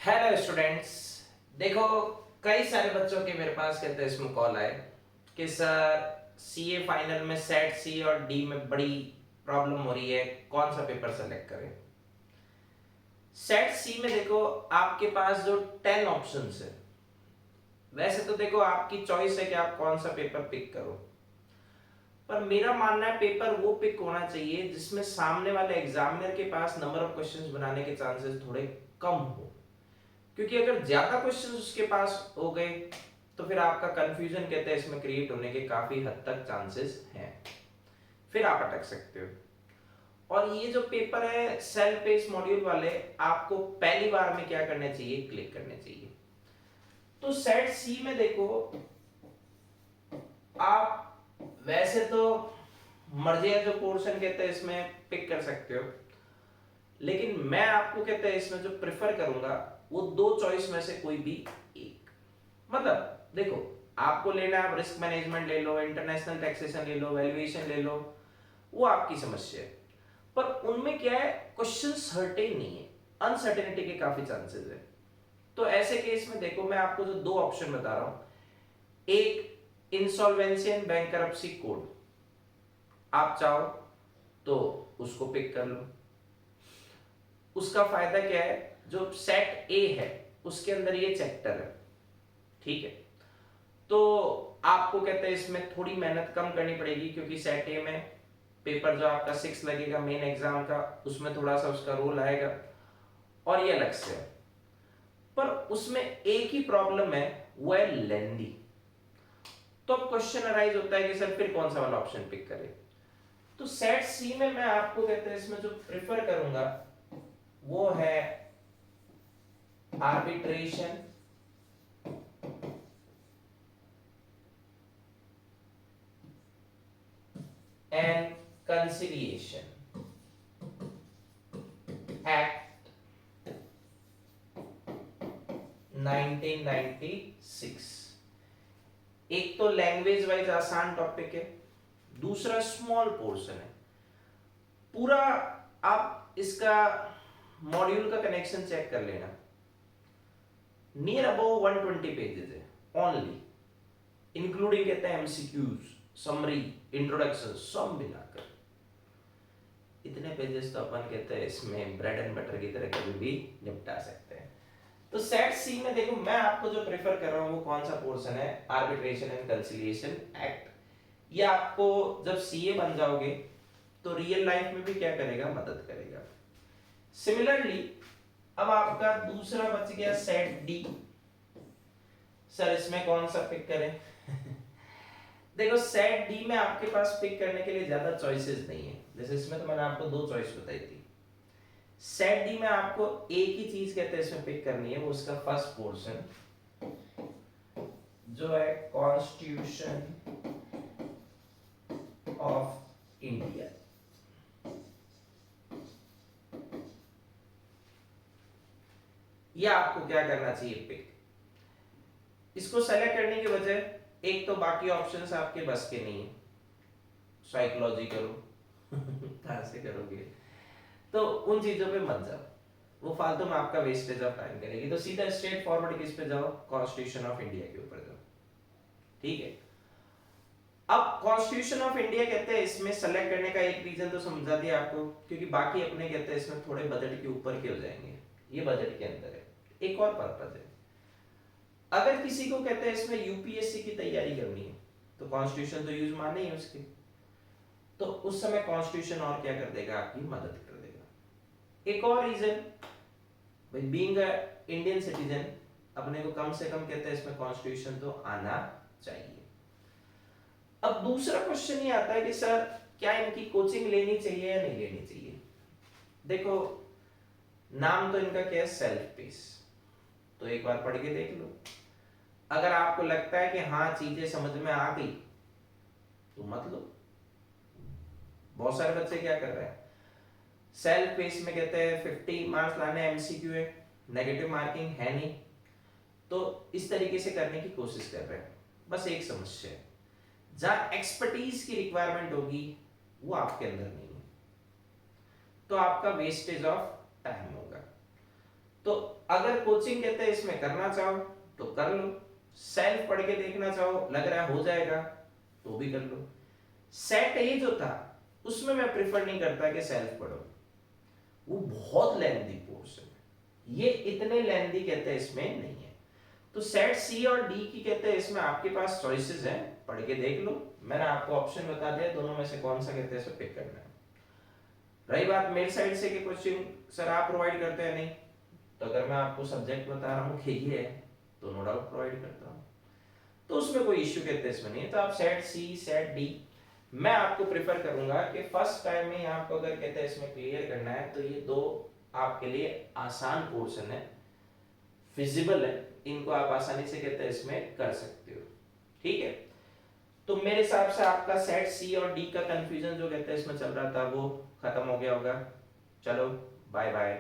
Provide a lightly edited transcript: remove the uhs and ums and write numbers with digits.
Hello students. देखो, कई सारे बच्चों के मेरे पास कहते हैं इसमें कॉल आए कि सर सीए फाइनल में सेट सी और डी में बड़ी प्रॉब्लम हो रही है, कौन सा पेपर सेलेक्ट करें। सेट सी में देखो, आपके पास जो 10 ऑप्शंस है, वैसे तो देखो आपकी चॉइस है कि आप कौन सा पेपर पिक करो, पर मेरा मानना है पेपर वो पिक होना चाहिए जिसमें सामने वाले एग्जामिनर के पास नंबर ऑफ क्वेश्चंस बनाने के चांसेस थोड़े कम हो। क्योंकि अगर ज्यादा क्वेश्चंस उसके पास हो गए तो फिर आपका कंफ्यूजन कहते हैं इसमें क्रिएट होने के काफी हद तक चांसेस हैं, फिर आप अटक सकते हो। और ये जो पेपर है सेल्फ पेस मॉड्यूल वाले, आपको पहली बार में क्या करना चाहिए, क्लिक करने चाहिए। तो सेट सी में देखो, आप वैसे तो मर्जी जो पोर्शन कहते हैं इसमें पिक कर सकते हो, लेकिन मैं आपको कहते हैं इसमें जो प्रेफर करूंगा वो दो चॉइस में से कोई भी एक। मतलब देखो, आपको लेना है, आप रिस्क मैनेजमेंट ले लो, इंटरनेशनल टैक्सेशन ले लो, वैल्यूएशन ले लो, वो आपकी समस्या है। पर उनमें क्या है, क्वेश्चन सर्टेन नहीं है, अनसर्टेनिटी के काफी चांसेस है। तो ऐसे केस में देखो, मैं आपको जो दो ऑप्शन बता रहा हूं, एक इंसॉल्वेंसी एंड बैंकरप्सी कोड, आप चाहो तो उसको पिक कर लो। उसका फायदा क्या है, जो सेट ए है उसके अंदर ये चैप्टर है, ठीक है। तो आपको कहते हैं इसमें थोड़ी मेहनत कम करनी पड़ेगी, क्योंकि सेट ए में पेपर जो आपका 6 लगेगा मेन एग्जाम का, उसमें थोड़ा सा उसका रोल आएगा और ये अलग से है। पर उसमें एक ही प्रॉब्लम है, वो है लेंदी। तो अब क्वेश्चन अराइज होता है कि सर फिर कौन सा वाला ऑप्शन पिक करें। तो सेट सी में मैं आपको कहते हैं इसमें जो प्रिफर करूंगा वो है आर्बिट्रेशन एंड कंसिलिएशन एक्ट 1996। एक तो लैंग्वेज वाइज आसान टॉपिक है, दूसरा स्मॉल पोर्शन है पूरा। आप इसका मॉड्यूल का कनेक्शन चेक कर लेना, नियर अबाउट 120 पेजेस है ओनली, इंक्लूडिंग कहते हैं एमसीक्यूज, समरी, इंट्रोडक्शन सब मिलाकर। इतने पेजेस तो अपन कहते हैं इसमें ब्रेड एंड बटर की तरह कभी भी निपटा सकते हैं। तो सेट सी में देखो, मैं आपको जो प्रेफर कर रहा हूं वो कौन सा पोर्शन है, आर्बिट्रेशन एंड कंसिलिएशन एक्ट। ये आपको जब सीए बन जाओगे तो रियल लाइफ में भी क्या करेगा, मदद करेगा। सिमिलरली अब आपका दूसरा बच गया सेट डी। सर इसमें कौन सा पिक करें? देखो सेट डी में आपके पास पिक करने के लिए ज्यादा चॉइसेस नहीं है, जैसे इसमें तो मैंने आपको दो चॉइस बताई थी। सेट डी में आपको एक ही चीज कहते हैं इसमें पिक करनी है, वो उसका फर्स्ट पोर्शन जो है कॉन्स्टिट्यूशन ऑफ इंडिया। ये आपको क्या करना चाहिए, पिक। इसको सेलेक्ट करने की वजह, एक तो बाकी ऑप्शंस आपके बस के नहीं है, साइकोलॉजी करो कहां से करोगे, तो उन चीजों पे मत जाओ, वो फालतू में आपका वेस्टेज ऑफ टाइम करेगी। तो सीधा स्ट्रेट फॉरवर्ड किस पे जाओ, कॉन्स्टिट्यूशन ऑफ इंडिया के ऊपर जाओ, ठीक है। अब कॉन्स्टिट्यूशन ऑफ इंडिया कहते हैं इसमें सेलेक्ट करने का एक रीजन तो समझा दिया आपको, क्योंकि बाकी अपने कहते हैं इसमें थोड़े बजट के ऊपर के हो जाएंगे, ये बजट के अंदर है। एक और पर्पज है, अगर किसी को कहते हैं इसमें यूपीएससी की तैयारी करनी है तो कॉन्स्टिट्यूशन तो यूज माने ही उसके, तो उस समय कॉन्स्टिट्यूशन और क्या कर देगा, आपकी मदद कर देगा। एक और रीजन, भाई बीइंग अ इंडियन सिटीजन, अपने को कम से कम कहते हैं इसमें कॉन्स्टिट्यूशन तो आना चाहिए। अब दूसरा क्वेश्चन ये आता है कि सर क्या इनकी कोचिंग लेनी चाहिए या नहीं लेनी चाहिए। देखो, नाम तो इनका क्या है, सेल्फ पेस, तो एक बार पढ़ के देख लो। अगर आपको लगता है कि हाँ चीजें समझ में आ गई तो मत लो। बहुत सारे बच्चे क्या कर रहे हैं, सेल्फ पेस में कहते हैं 50 मार्क्स लाने, एमसीक्यू है, नेगेटिव मार्किंग है नहीं, तो इस तरीके से करने की कोशिश कर रहे हैं। बस एक समस्या है, जहां एक्सपर्टीज की रिक्वायरमेंट होगी वो आपके अंदर नहीं है, तो आपका वेस्टेज ऑफ टाइम होगा। तो अगर कोचिंग कहते हैं इसमें करना चाहो तो कर लो, सेल्फ पढ़ के देखना चाहो लग रहा है हो जाएगा तो भी कर लो। सेट ए जो था उसमें मैं प्रिफर नहीं करता कि सेल्फ पढ़ो, वो बहुत लेंथी पोर्शन है, ये इतने लेंथी कहते हैं इसमें नहीं है। तो सेट सी और डी की कहते हैं इसमें आपके पास चॉइसेस हैं, पढ़ के देख लो, मैंने आपको ऑप्शन बता दिया, दोनों में से कौन सा कहते हैं इसमें पिक करना है। रही बात मेरी साइड से कि क्वेश्चन सर आप प्रोवाइड करते हैं नहीं, तो अगर मैं आपको सब्जेक्ट बता रहा हूँ कि ये है तो नो डाउट प्रोवाइड करता हूँ, तो उसमें कोई इश्यू कहते हैं इसमें नहीं है। तो आप सेट सी सेट डी, मैं आपको प्रेफर करूंगा कि फर्स्ट टाइम में आपको अगर कहते हैं इसमें क्लियर करना है तो ये दो आपके लिए आसान पोर्शन है, फिजिबल है, इनको आप आसानी से कहते हैं इसमें कर सकते हो। ठीक है, तो मेरे हिसाब से आपका सेट सी और डी का कंफ्यूजन जो कहते हैं इसमें चल रहा था वो खत्म हो गया होगा। चलो बाय बाय।